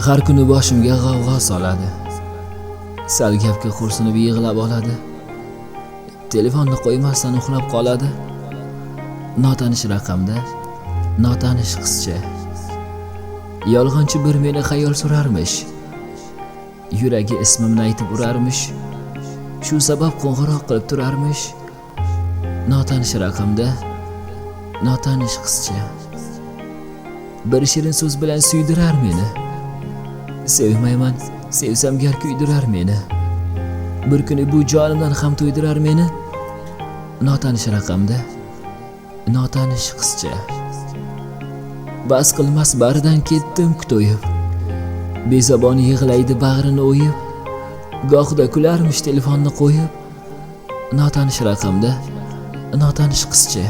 Har kuni boshimga g'avg'o soladi. Sal gapga xo'rsinib yig'lab oladi. Telefonni qo'ymasdan uxlab qoladi. Notanish raqamda, notanish qizcha. Yolg'onchi bir meni xayol surarmish. Yuragi ismimni aytib urarmish. Shu sabab qo'ng'iroq qilib turarmish. Notanish raqamda, notanish qizcha. Bir shirin so'z bilan suydirar meni. Sevmayman, sevsam gar kuydirar meni. Bir kuni bu jonimdan ham to'ydirar meni. Notanish raqamda, notanish qizcha. Bas qilmas baridan ketdim to'yib. Bezabon yig'laydi bag'rini o'yib. Gohida kularmish telefonni qo'yib. Notanish raqamda, notanish qizcha.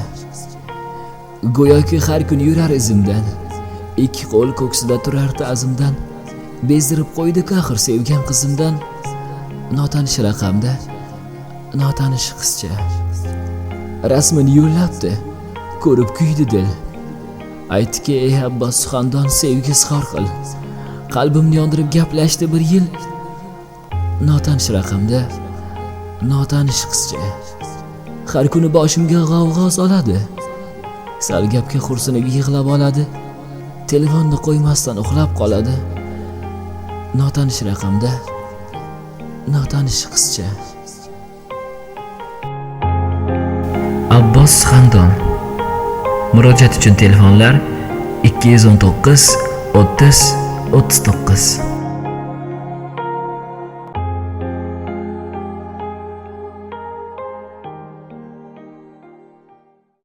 Go'yoki har kun yurar izimdan. Ikki qo'l ko'ksida turar ta'zimdan. Bezdirib qo'ydi qahr sevgan qizimdan. Notanish raqamda, notanish qizcha. Rasmini yo'llabdi, ko'rib kuydi dil. Aytdiki, ey Abbos Suxandon sevgi izhor qil. Qalbimni yondirib gaplashdi bir yil. Notanish raqamda, notanish qizcha. Har kuni boshimga g'avg'o soladi. Sal gapga xo'rsinib yig'lab oladi. Telefonni qo'ymasdan uxlab qoladi. Notanish raqamda, notanish qizcha. Abbos Suxandon. Murojaat uchun telefonlar 219 30 39.